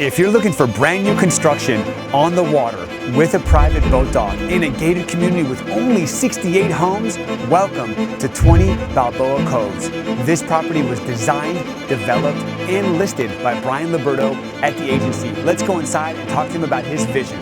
If you're looking for brand new construction on the water with a private boat dock in a gated community with only 68 homes, welcome to 20 Balboa Coves. This property was designed, developed, and listed by Brian Liberto at the agency. Let's go inside and talk to him about his vision.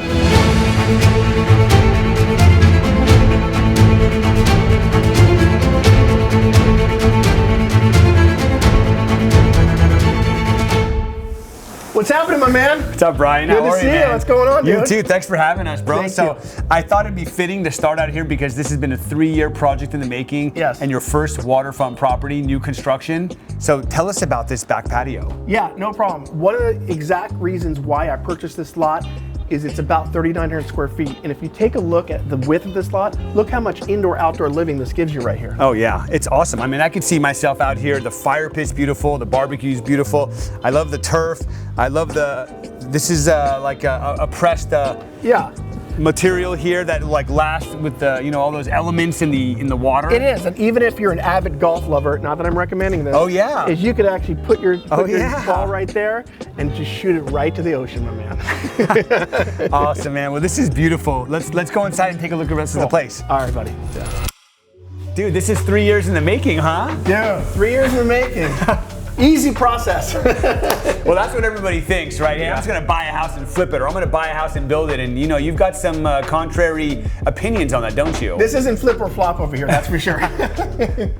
What's happening, my man? What's up, Brian? Good to see you. What's going on, dude? You too. Thanks for having us, bro. Thank so you. I thought it'd be fitting to start out here because this has been a 3-year project in the making. Yes. And your first waterfront property, new construction. So tell us about this back patio. Yeah, no problem. One of the exact reasons why I purchased this lot is it's about 3,900 square feet. And if you take a look at the width of this lot, look how much indoor-outdoor living this gives you right here. Oh yeah, it's awesome. I mean, I could see myself out here. The fire pit's beautiful, the barbecue's beautiful. I love the turf. I love this is like a pressed Yeah. material here that like lasts with the, you know, all those elements in the water. It is, and even if you're an avid golf lover, not that I'm recommending this. Oh yeah. Is you could actually put your Yeah. ball right there and just shoot it right to the ocean, my man. Awesome, man. Well, this is beautiful. Let's go inside and take a look at the rest of the place. All right, buddy. Dude, this is 3 years in the making, huh? Dude, 3 years in the making. Easy process. Well, that's what everybody thinks, right? Hey, I'm just gonna buy a house and flip it, or I'm gonna buy a house and build it. And you know, you've got some contrary opinions on that, don't you? This isn't flip or flop over here, that's for sure.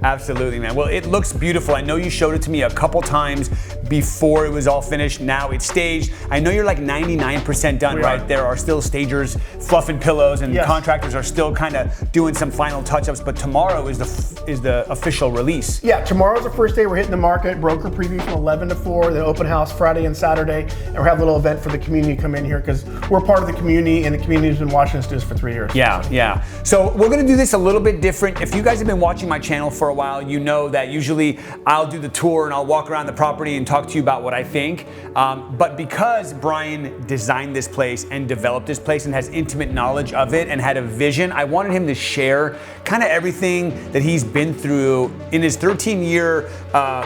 Absolutely, man. Well, it looks beautiful. I know you showed it to me a couple times before it was all finished. Now it's staged. I know you're like 99% done, right? There are still stagers fluffing pillows, and contractors are still kind of doing some final touch-ups. But tomorrow is the official release. Yeah, tomorrow's the first day we're hitting the market. Broker preview from 11 to 4, then open house Friday and Saturday, and we'll have a little event for the community to come in here because we're part of the community, and the community's been watching us do this for 3 years. Yeah, yeah. So we're gonna do this a little bit different. If you guys have been watching my channel for a while, you know that usually I'll do the tour and I'll walk around the property and talk to you about what I think. But because Brian designed this place and developed this place and has intimate knowledge of it and had a vision, I wanted him to share kind of everything that he's been through in his 13-year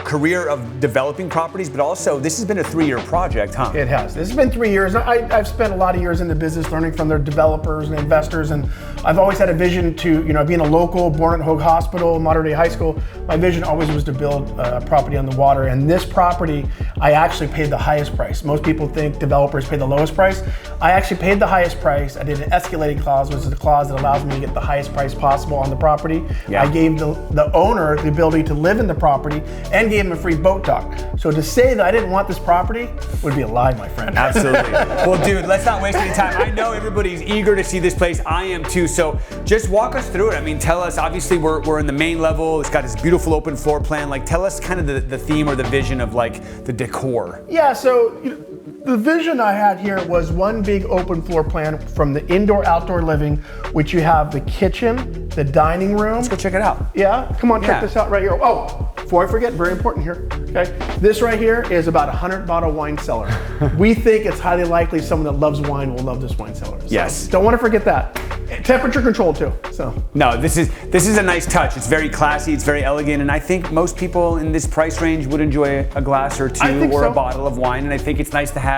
career of developing properties, but also this has been a 3-year project, huh? It has. This has been 3 years. I've spent a lot of years in the business learning from their developers and investors, and I've always had a vision to, you know, being a local, born at Hogue Hospital, Mater Dei High School, my vision always was to build a property on the water, and this property, I actually paid the highest price. Most people think developers pay the lowest price. I actually paid the highest price. I did an escalating clause, which is a clause that allows me to get the highest price possible on the property. Yeah. I gave the owner the ability to live in the property and gave him a free boat dock. So to say that I didn't want this property would be a lie, my friend. Absolutely. Well, dude, let's not waste any time. I know everybody's eager to see this place. I am too. So just walk us through it. I mean, tell us, obviously we're in the main level. It's got this beautiful open floor plan. Like, tell us kind of the theme or the vision of like the decor. Yeah, so you know, the vision I had here was one big open floor plan from the indoor-outdoor living, which you have the kitchen, the dining room. Let's go check it out. Yeah, come on, check this out right here. Oh, before I forget, very important here, okay? This right here is about a 100-bottle wine cellar. We think it's highly likely someone that loves wine will love this wine cellar. So yes. Don't want to forget that. Temperature control too, so. No, this is a nice touch. It's very classy, it's very elegant, and I think most people in this price range would enjoy a glass or two or a bottle of wine, and I think it's nice to have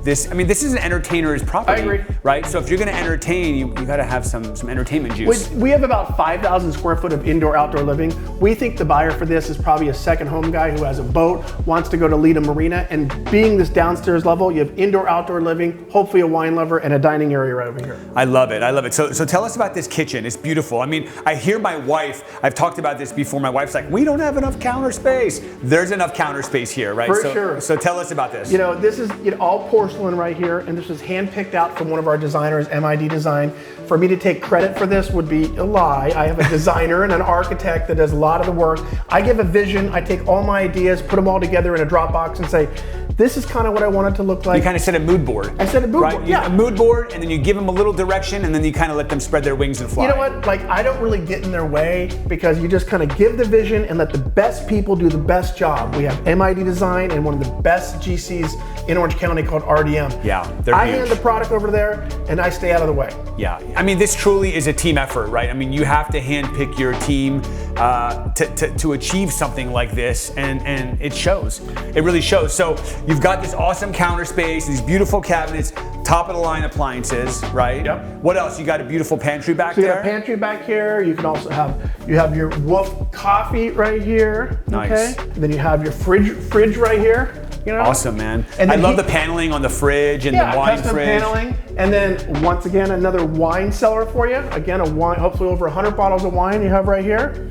this. I mean, this is an entertainer's property. I agree. Right? So if you're gonna entertain, you gotta have some entertainment juice. We have about 5,000 square foot of indoor-outdoor living. We think the buyer for this is probably a second home guy who has a boat, wants to go to Lida Marina, and being this downstairs level, you have indoor-outdoor living, hopefully a wine lover, and a dining area right over here. I love it, I love it. So tell us about this kitchen. It's beautiful. I mean, I hear my wife, I've talked about this before, my wife's like, we don't have enough counter space. There's enough counter space here, right? For sure. So tell us about this. You know, this is all porcelain right here, and this was hand-picked out from one of our designers, MID Design. For me to take credit for this would be a lie. I have a designer and an architect that does a lot of the work. I give a vision, I take all my ideas, put them all together in a Dropbox and say, this is kind of what I want it to look like. You kind of set a mood board. I set a mood board, yeah. A mood board, and then you give them a little direction, and then you kind of let them spread their wings and fly. You know what, like I don't really get in their way because you just kind of give the vision and let the best people do the best job. We have MID Design and one of the best GCs in Orange County called RDM. Yeah, they're I huge. hand the product over there and I stay out of the way. Yeah, I mean, this truly is a team effort, right? I mean, you have to handpick your team to achieve something like this, and it shows. It really shows. So You've got this awesome counter space, these beautiful cabinets, top of the line appliances, right? Yep. What else? You got a beautiful pantry back So you there? have a pantry back here. You can also have your Wolf coffee right here. Nice. Okay. And then you have your fridge right here. You know? Awesome, man. And I love the paneling on the fridge and the wine custom fridge. paneling. And then once again, another wine cellar for you. Again, a wine, hopefully over 100 bottles of wine you have right here.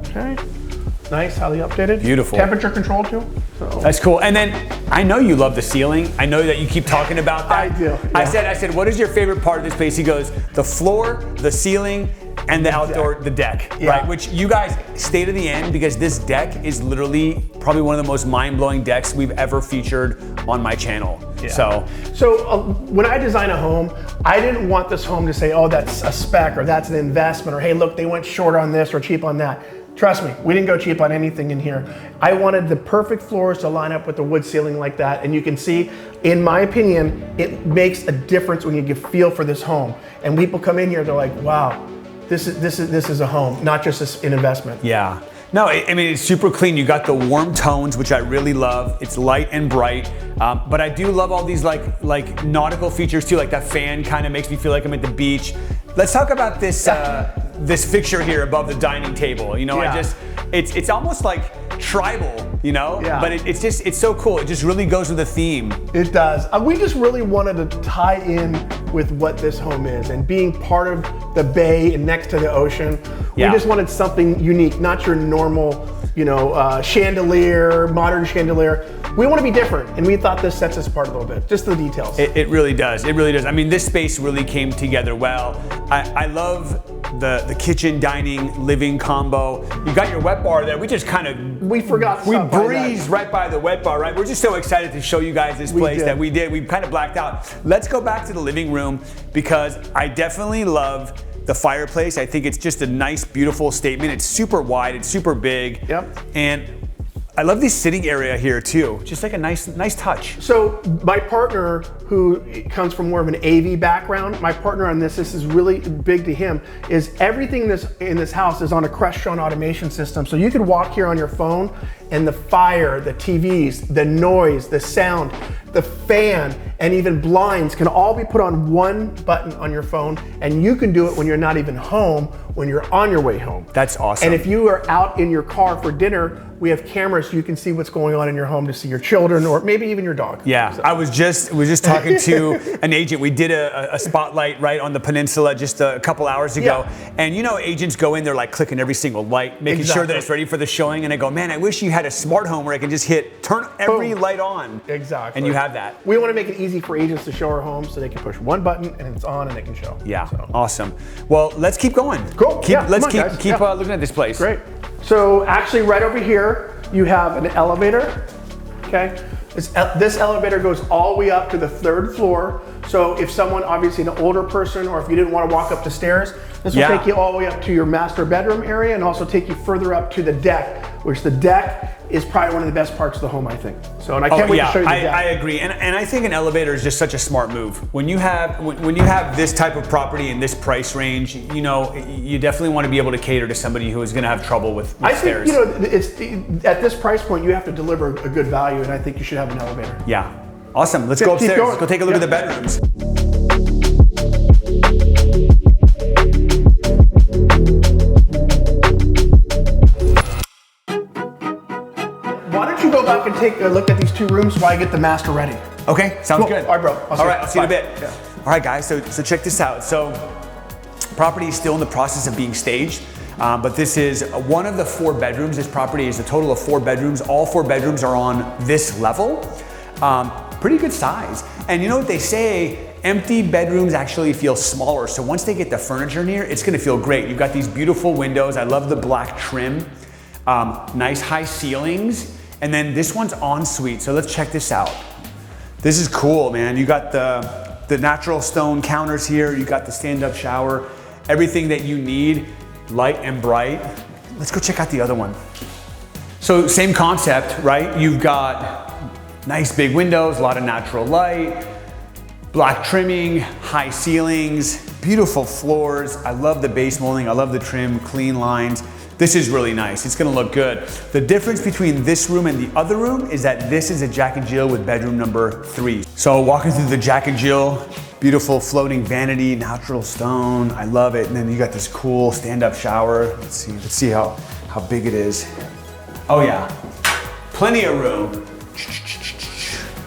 Okay. Nice, highly updated. Beautiful. Temperature control too. So. That's cool. And then I know you love the ceiling. I know that you keep talking about that. I do. Yeah. I said, what is your favorite part of this place? He goes, the floor, the ceiling, and the outdoor, the deck, Yeah. right? Which you guys stay to the end because this deck is literally probably one of the most mind-blowing decks we've ever featured on my channel. Yeah. So when I design a home, I didn't want this home to say, oh, that's a spec or that's an investment or hey, look, they went short on this or cheap on that. Trust me, we didn't go cheap on anything in here. I wanted the perfect floors to line up with the wood ceiling like that. And you can see, in my opinion, it makes a difference when you get a feel for this home. And people come in here, they're like, wow, this is a home, not just an investment. yeah. No, I mean, it's super clean. You got the warm tones, which I really love. It's light and bright. But I do love all these like nautical features too. Like that fan kind of makes me feel like I'm at the beach. Let's talk about this this fixture here above the dining table. You know, Yeah. it's almost like tribal, you know? Yeah. But it's so cool. It just really goes with the theme. It does. We just really wanted to tie in with what this home is and being part of the bay and next to the ocean. Yeah. We just wanted something unique, not your normal, chandelier, modern chandelier. We want to be different, and we thought this sets us apart a little bit, just the details. It really does. It really does. I mean, this space really came together well. I love the kitchen, dining, living combo. You got your wet bar there. We just kind of We forgot to we stop by that. breezed right by the wet bar, right? We're just so excited to show you guys this place did. that we did. We kind of blacked out. Let's go back to the living room because I definitely love the fireplace. I think it's just a nice, beautiful statement. It's super wide. It's super big. Yep. And I love this sitting area here too. Just like a nice touch. So my partner, who comes from more of an AV background, my partner on this is really big to him, is everything in this house is on a Crestron automation system. So you could walk here on your phone and the fire, the TVs, the noise, the sound, the fan, and even blinds can all be put on one button on your phone, and you can do it when you're not even home, when you're on your way home. That's awesome. And if you are out in your car for dinner, we have cameras so you can see what's going on in your home to see your children or maybe even your dog. Yeah, So. I was just talking to an agent. We did a spotlight right on the peninsula just a couple hours ago. Yeah. And you know, agents go in, they're like clicking every single light, making sure that Exactly. it's ready for the showing. And I go, man, I wish you had a smart home where I can just turn every Boom. light on. Exactly. And you have that. We want to make it easy for agents to show our homes so they can push one button and it's on and they can show. Yeah, So. awesome. Well, let's keep going. Cool. Yeah, Let's come on, guys. keep Yeah. looking at this place. Great. So actually right over here, you have an elevator, okay? This elevator goes all the way up to the 3rd floor. So if someone, obviously an older person, or if you didn't want to walk up the stairs, this will Yeah. take you all the way up to your master bedroom area and also take you further up to the deck, which the deck is probably one of the best parts of the home, I think. So, and I can't wait to show you the deck. I agree, and I think an elevator is just such a smart move. When you have this type of property in this price range, you know, you definitely want to be able to cater to somebody who is going to have trouble with stairs. I think, it's at this price point, you have to deliver a good value, and I think you should have an elevator. Yeah, awesome. Let's go Keep upstairs. going. Let's go take a look at the bedrooms. Why don't you go back and take a look at these 2 rooms while I get the master ready? Okay, sounds Cool. good. All right, bro. All right, I'll see you in a bit. Yeah. All right, guys. So check this out. So, property is still in the process of being staged, but this is one of the 4 bedrooms. This property is a total of 4 bedrooms. All 4 bedrooms are on this level. Pretty good size. And you know what they say? Empty bedrooms actually feel smaller. So once they get the furniture in here, it's going to feel great. You've got these beautiful windows. I love the black trim. Nice high ceilings. And then this one's ensuite. So let's check this out. This is cool, man. You got the natural stone counters here. You got the stand-up shower. Everything that you need, light and bright. Let's go check out the other one. So same concept, right? You've got nice big windows, a lot of natural light, black trimming, high ceilings, beautiful floors. I love the base molding. I love the trim, clean lines. This is really nice. It's gonna look good. The difference between this room and the other room is that this is a Jack and Jill with bedroom number 3. So walking through the Jack and Jill, beautiful floating vanity, natural stone. I love it. And then you got this cool stand-up shower. Let's see how big it is. Oh yeah, plenty of room.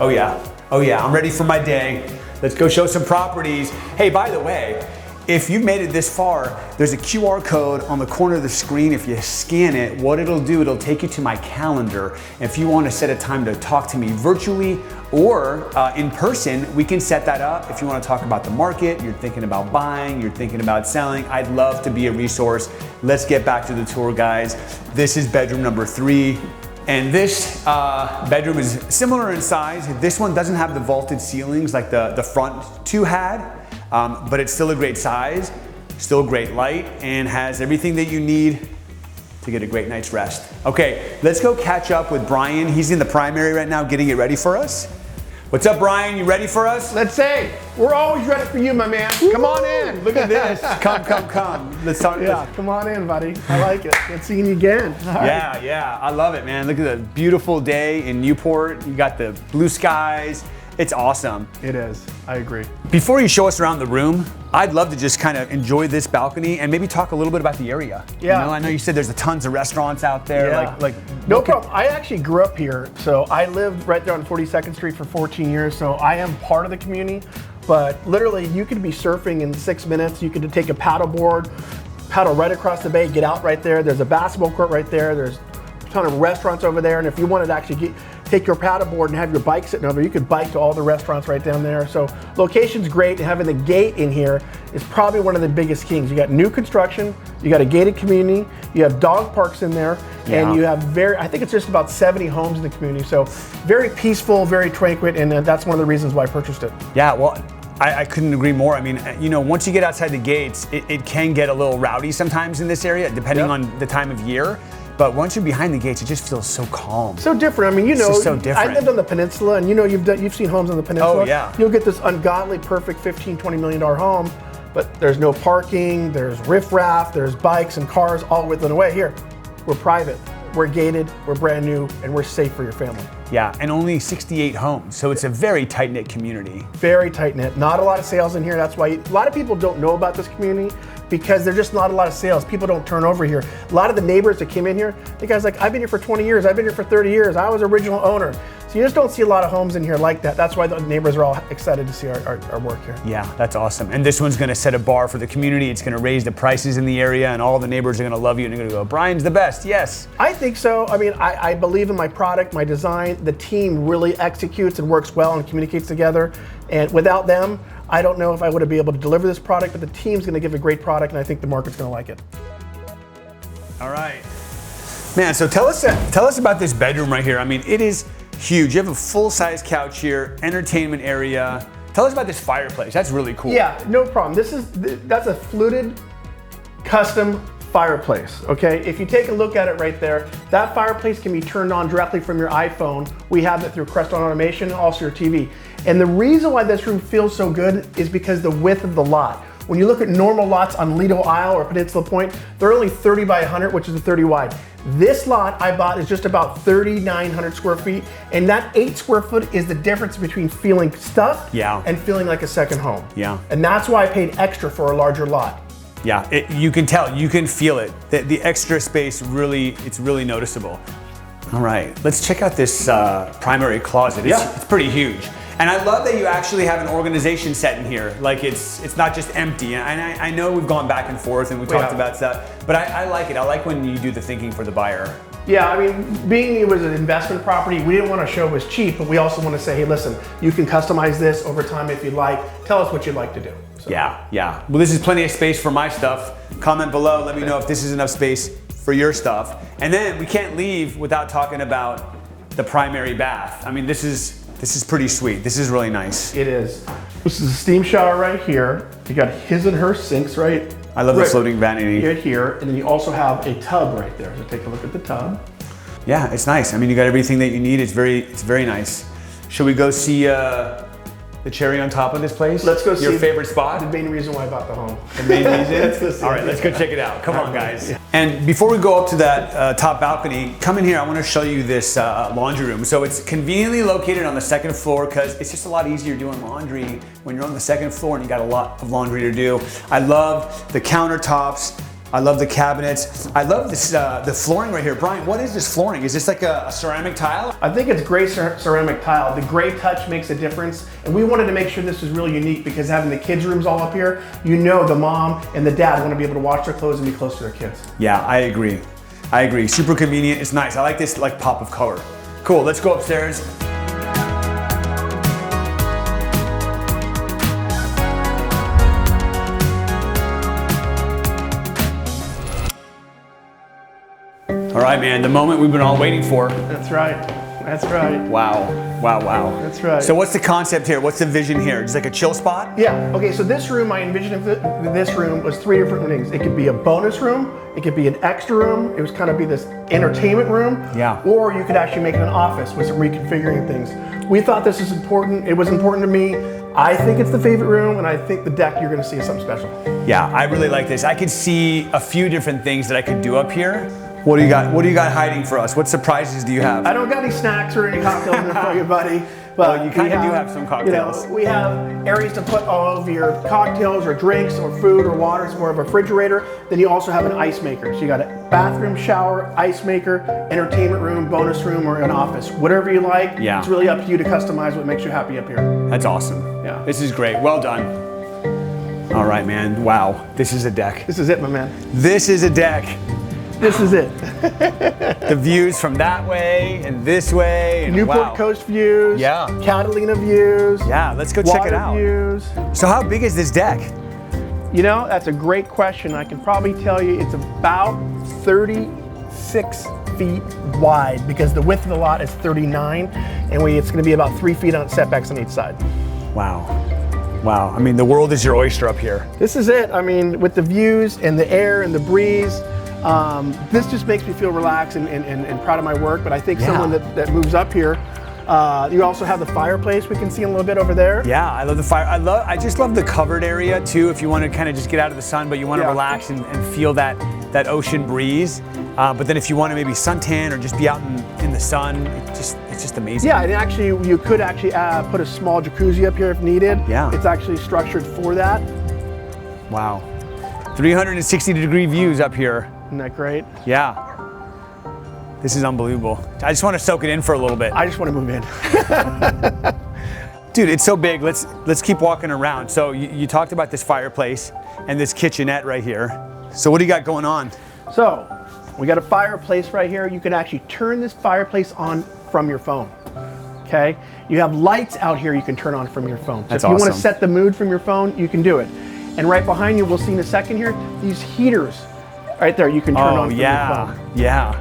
Oh yeah, I'm ready for my day. Let's go show some properties. Hey, by the way, if you've made it this far, there's a QR code on the corner of the screen. If you scan it, what it'll do, it'll take you to my calendar. If you want to set a time to talk to me virtually or in person, we can set that up. If you want to talk about the market, you're thinking about buying, you're thinking about selling, I'd love to be a resource. Let's get back to the tour, guys. This is bedroom number 3. And this bedroom is similar in size. This one doesn't have the vaulted ceilings like the front 2 had. But it's still a great size, still great light, and has everything that you need to get a great night's rest. Okay, let's go catch up with Brian. He's in the primary right now getting it ready for us. What's up, Brian? You ready for us? Let's say, we're always ready for you, my man. Come on in. Look at this. Come. Let's talk. Yeah, come on in, buddy. I like it. Good seeing you again. Yeah, I love it, man. Look at the beautiful day in Newport. You got the blue skies. It's awesome. It is, I agree. Before you show us around the room, I'd love to just kind of enjoy this balcony and maybe talk a little bit about the area. Yeah. You know, I know you said there's tons of restaurants out there. Yeah. No problem. I actually grew up here, so I lived right there on 42nd Street for 14 years, so I am part of the community, but literally you could be surfing in 6 minutes. You could take a paddle board, paddle right across the bay, get out right there. There's a basketball court right there. There's a ton of restaurants over there, and if you wanted to actually take your paddleboard and have your bike sitting over, you could bike to all the restaurants right down there. So location's great, and having the gate in here is probably one of the biggest kings. You got new construction, you got a gated community, you have dog parks in there, and you have I think it's just about 70 homes in the community. So very peaceful, very tranquil, and that's one of the reasons why I purchased it. Yeah, well, I couldn't agree more. I mean, you know, once you get outside the gates, it can get a little rowdy sometimes in this area, depending on the time of year. But once you're behind the gates, it just feels so calm. So different. I mean, you know, so different. I lived on the peninsula, and you know, you've seen homes on the peninsula. Oh, yeah. You'll get this ungodly, perfect $15, $20 million home, but there's no parking, there's riffraff, there's bikes and cars all within a way. Here, we're private, we're gated, we're brand new, and we're safe for your family. Yeah, and only 68 homes, so it's a very tight-knit community. Very tight-knit. Not a lot of sales in here. That's why a lot of people don't know about this community, because there's just not a lot of sales. People don't turn over here. A lot of the neighbors that came in here, the guy's like, I've been here for 20 years, I've been here for 30 years, I was original owner. So you just don't see a lot of homes in here like that. That's why the neighbors are all excited to see our work here. Yeah, that's awesome. And this one's gonna set a bar for the community. It's gonna raise the prices in the area, and all the neighbors are gonna love you, and they're gonna go, Brian's the best, yes. I think so. I mean, I believe in my product, my design. The team really executes and works well and communicates together. And without them, I don't know if I would be able to deliver this product, but the team's gonna give a great product, and I think the market's gonna like it. All right. Man, so tell us about this bedroom right here. I mean, it is huge. You have a full-size couch here, entertainment area. Tell us about this fireplace. That's really cool. Yeah, no problem. That's a fluted custom fireplace, okay? If you take a look at it right there, that fireplace can be turned on directly from your iPhone. We have it through Crestron Automation and also your TV. And the reason why this room feels so good is because the width of the lot. When you look at normal lots on Lido Isle or Peninsula Point, they're only 30 by 100, which is a 30 wide. This lot I bought is just about 3,900 square feet, and that 8 square foot is the difference between feeling stuffed and feeling like a second home. Yeah. And that's why I paid extra for a larger lot. Yeah, you can tell, you can feel it. The extra space it's really noticeable. All right, let's check out this primary closet. It's pretty huge. And I love that you actually have an organization set in here. Like it's not just empty. And I know we've gone back and forth and we talked about stuff, but I like it. I like when you do the thinking for the buyer. Yeah, I mean, being it was an investment property, we didn't want to show it was cheap, but we also want to say, hey, listen, you can customize this over time if you'd like. Tell us what you'd like to do. So. Yeah. Well, this is plenty of space for my stuff. Comment below, let me know if this is enough space for your stuff. And then we can't leave without talking about the primary bath. I mean, this is pretty sweet. This is really nice. It is. This is a steam shower right here. You got his and her sinks right. I love the floating vanity. Right here, and then you also have a tub right there. So take a look at the tub. Yeah, it's nice. I mean, you got everything that you need. It's very nice. Should we go see the cherry on top of this place? Let's go see your favorite spot. The main reason why I bought the home. The main reason. Let's go see All right, it. let's go check it out. Come on, guys. Yeah. And before we go up to that top balcony, come in here. I want to show you this laundry room. So it's conveniently located on the second floor because it's just a lot easier doing laundry when you're on the second floor and you got a lot of laundry to do. I love the countertops. I love the cabinets. I love this, the flooring right here. Brian, what is this flooring? Is this like a ceramic tile? I think it's gray ceramic tile. The gray touch makes a difference. And we wanted to make sure this was really unique because having the kids' rooms all up here, you know the mom and the dad want to be able to wash their clothes and be close to their kids. Yeah, I agree. I agree. Super convenient. It's nice. I like this like pop of color. Cool, let's go upstairs. All right, man, the moment we've been all waiting for. That's right. That's right. Wow, wow, wow. That's right. So what's the concept here? What's the vision here? Just like a chill spot? Yeah, okay, so this room, I envisioned this room was 3 different things. It could be a bonus room, it could be an extra room, it was kind of be this entertainment room, yeah. Or you could actually make it an office with some reconfiguring things. We thought this is important, it was important to me. I think it's the favorite room, and I think the deck you're gonna see is something special. Yeah, I really like this. I could see a few different things that I could do up here. What do you got? What do you got hiding for us? What surprises do you have? I don't got any snacks or any cocktails in there for you, buddy. But well, you kind of do have some cocktails. You know, we have areas to put all of your cocktails or drinks or food or water. It's more of a refrigerator. Then you also have an ice maker. So you got a bathroom, shower, ice maker, entertainment room, bonus room, or an office. Whatever you like. Yeah. It's really up to you to customize what makes you happy up here. That's awesome. Yeah. This is great. Well done. All right, man. Wow. This is a deck. This is it, my man. This is a deck. This is it. The views from that way and this way. And Newport wow. Coast views. Yeah. Catalina views. Yeah, let's go check it out. Views. So how big is this deck? You know, that's a great question. I can probably tell you it's about 36 feet wide because the width of the lot is 39 and it's going to be about 3 feet on setbacks on each side. Wow. Wow. I mean, the world is your oyster up here. This is it. I mean, with the views and the air and the breeze, this just makes me feel relaxed and proud of my work. But I think someone that moves up here, you also have the fireplace we can see a little bit over there. Yeah, I love the fire. I just love the covered area too. If you want to kind of just get out of the sun, but you want to relax and feel that ocean breeze. But then if you want to maybe suntan or just be out in the sun, it's just amazing. Yeah, and actually you could actually put a small jacuzzi up here if needed. Yeah. It's actually structured for that. Wow. 360-degree views up here. Isn't that great? Yeah. This is unbelievable. I just want to soak it in for a little bit. I just want to move in. Dude, it's so big. Let's keep walking around. So you talked about this fireplace and this kitchenette right here. So what do you got going on? So we got a fireplace right here. You can actually turn this fireplace on from your phone. Okay? You have lights out here you can turn on from your phone. So That's if you awesome. want to set the mood from your phone, you can do it. And right behind you, we'll see in a second here, these heaters right there you can turn on from your phone. Yeah.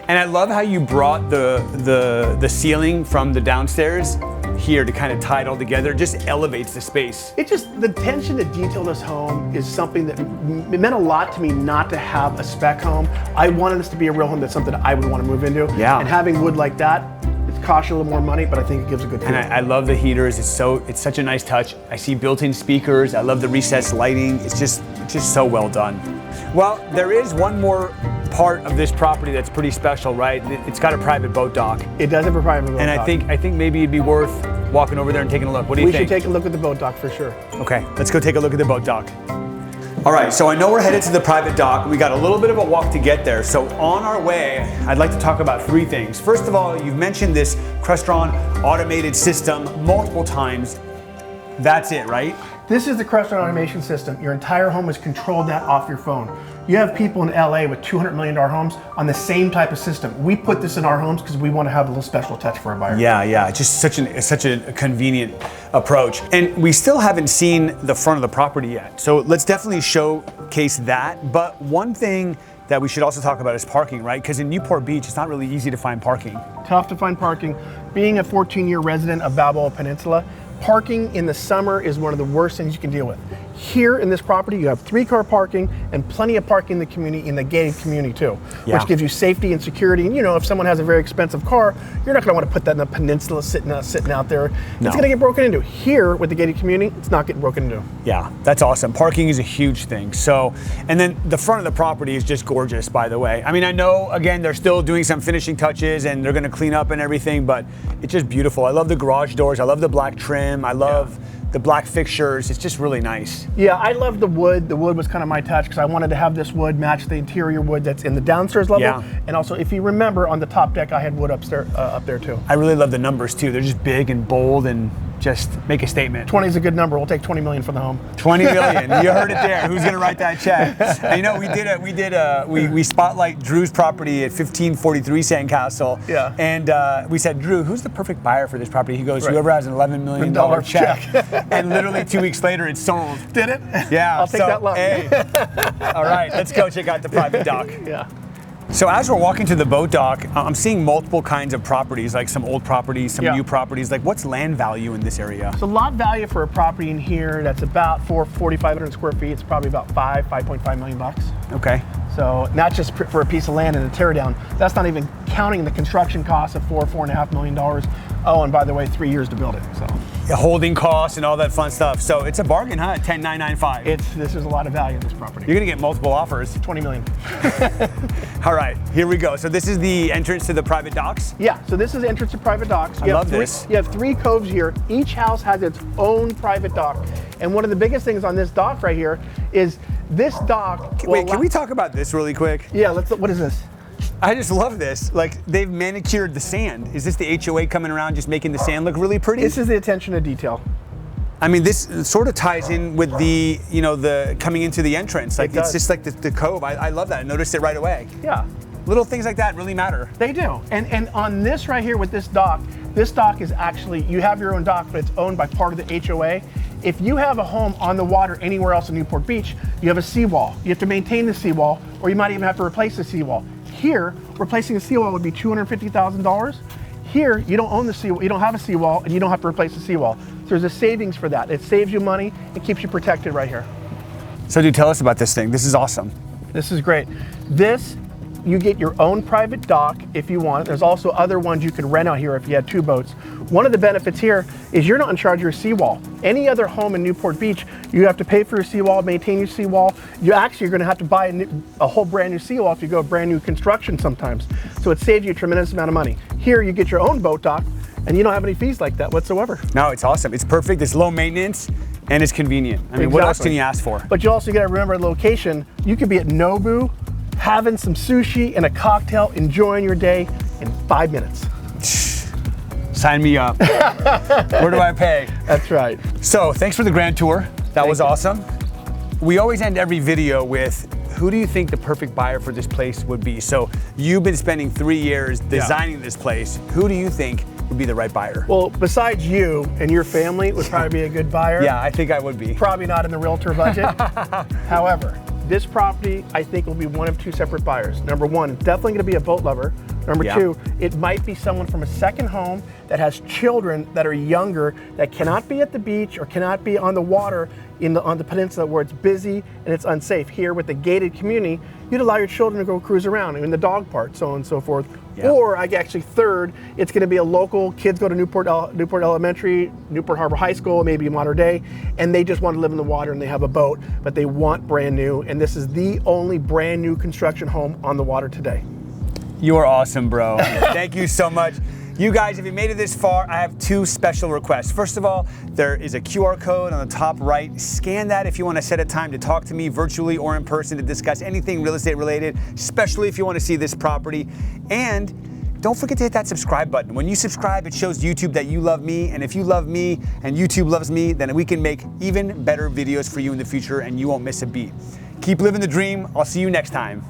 And I love how you brought the ceiling from the downstairs here to kind of tie it all together. It just elevates the space. It just, the attention to detail of this home is something that it meant a lot to me not to have a spec home. I wanted this to be a real home that's something I would want to move into. Yeah. And having wood like that, it costs you a little more money, but I think it gives a good feeling. And I love the heaters. It's such a nice touch. I see built-in speakers. I love the recessed lighting. It's just so well done. Well, there is one more part of this property that's pretty special, right? It's got a private boat dock. It does have a private boat and dock. I think maybe it'd be worth walking over there and taking a look. What do you think? We should take a look at the boat dock for sure. Okay, let's go take a look at the boat dock. All right, so I know we're headed to the private dock. We got a little bit of a walk to get there. So on our way, I'd like to talk about 3 things. First of all, you've mentioned this Crestron automated system multiple times. That's it, right? This is the Crestron automation system. Your entire home is controlled that off your phone. You have people in LA with $200 million homes on the same type of system. We put this in our homes because we want to have a little special touch for our buyer. Yeah, just such a convenient approach. And we still haven't seen the front of the property yet. So let's definitely showcase that. But one thing that we should also talk about is parking, right? Because in Newport Beach, it's not really easy to find parking. Tough to find parking. Being a 14-year resident of Balboa Peninsula, parking in the summer is one of the worst things you can deal with. Here in this property, you have 3-car parking and plenty of parking in the community, in the gated community too, which gives you safety and security. And you know, if someone has a very expensive car, you're not going to want to put that in a peninsula sitting out there. It's going to get broken into. Here with the gated community, it's not getting broken into. Yeah, that's awesome. Parking is a huge thing. So, and then the front of the property is just gorgeous, by the way. I mean, I know, again, they're still doing some finishing touches and they're going to clean up and everything, but it's just beautiful. I love the garage doors. I love the black trim. I love the black fixtures. It's just really nice. Yeah, I love the wood. The wood was kind of my touch because I wanted to have this wood match the interior wood that's in the downstairs level. Yeah. And also, if you remember, on the top deck, I had wood upstairs, up there too. I really love the numbers too. They're just big and bold and just make a statement. 20 is a good number. We'll take 20 million for the home. 20 million. You heard it there. Who's gonna write that check? And you know, we spotlight Drew's property at 1543 Sandcastle. Yeah. And we said, Drew, who's the perfect buyer for this property? He goes, whoever has an $11 million check. And literally 2 weeks later, it's sold. Did it? Yeah. I'll take that loan. Hey. All right, let's go check out the private dock. Yeah. So as we're walking to the boat dock, I'm seeing multiple kinds of properties, like some old properties, some new properties. Like, what's land value in this area? So lot value for a property in here that's about 4,500 square feet. It's probably about $5.5 million bucks. Okay. So not just for a piece of land and a tear down. That's not even counting the construction costs of $4.5 million. Oh, and by the way, 3 years to build it. So holding costs and all that fun stuff. So it's a bargain, huh? At 10,995. This is a lot of value in this property. You're gonna get multiple offers. 20 million. All right, here we go. So this is the entrance to the private docks? Yeah, so this is the entrance to private docks. I love this. You have 3 coves here. Each house has its own private dock. And one of the biggest things on this dock right here is this dock. Wait, can we talk about this really quick? Yeah, what is this? I just love this. Like, they've manicured the sand. Is this the HOA coming around just making the sand look really pretty? This is the attention to detail. I mean, this sort of ties in with the, you know, the coming into the entrance. Like, it's just like the cove. I love that. I noticed it right away. Yeah. Little things like that really matter. They do. And on this right here with this dock is actually, you have your own dock, but it's owned by part of the HOA. If you have a home on the water anywhere else in Newport Beach, you have a seawall. You have to maintain the seawall, or you might even have to replace the seawall. Here, replacing a seawall would be $250,000. Here, you don't own the seawall, you don't have a seawall, and you don't have to replace the seawall. So there's a savings for that. It saves you money and keeps you protected right here. So dude, tell us about this thing. This is awesome. This is great. You get your own private dock if you want. There's also other ones you can rent out here if you had 2 boats. One of the benefits here is you're not in charge of your seawall. Any other home in Newport Beach, you have to pay for your seawall, maintain your seawall. You're going to have to buy a whole brand new seawall if you go brand new construction sometimes. So it saves you a tremendous amount of money. Here you get your own boat dock and you don't have any fees like that whatsoever. No, it's awesome. It's perfect. It's low maintenance and it's convenient. I mean, what else can you ask for? But you also got to remember the location. You could be at Nobu, having some sushi and a cocktail, enjoying your day in 5 minutes. Sign me up. Where do I pay? That's right. So thanks for the grand tour. That was awesome. We always end every video with, who do you think the perfect buyer for this place would be? So you've been spending 3 years designing this place. Who do you think would be the right buyer? Well, besides you and your family would probably be a good buyer. Yeah, I think I would be. Probably not in the realtor budget. However, this property, I think, will be one of 2 separate buyers. Number 1, it's definitely going to be a boat lover. Number 2, it might be someone from a second home that has children that are younger that cannot be at the beach or cannot be on the water on the peninsula where it's busy and it's unsafe. Here with the gated community, you'd allow your children to go cruise around in the dog park, so on and so forth. Yeah. Or actually third, it's going to be a local, kids go to Newport Elementary, Newport Harbor High School, maybe modern day, and they just want to live in the water and they have a boat, but they want brand new, and this is the only brand new construction home on the water today. You are awesome, bro. Thank you so much. You guys, if you made it this far, I have 2 special requests. First of all, there is a QR code on the top right. Scan that if you want to set a time to talk to me virtually or in person to discuss anything real estate related, especially if you want to see this property. And don't forget to hit that subscribe button. When you subscribe, it shows YouTube that you love me. And if you love me and YouTube loves me, then we can make even better videos for you in the future and you won't miss a beat. Keep living the dream. I'll see you next time.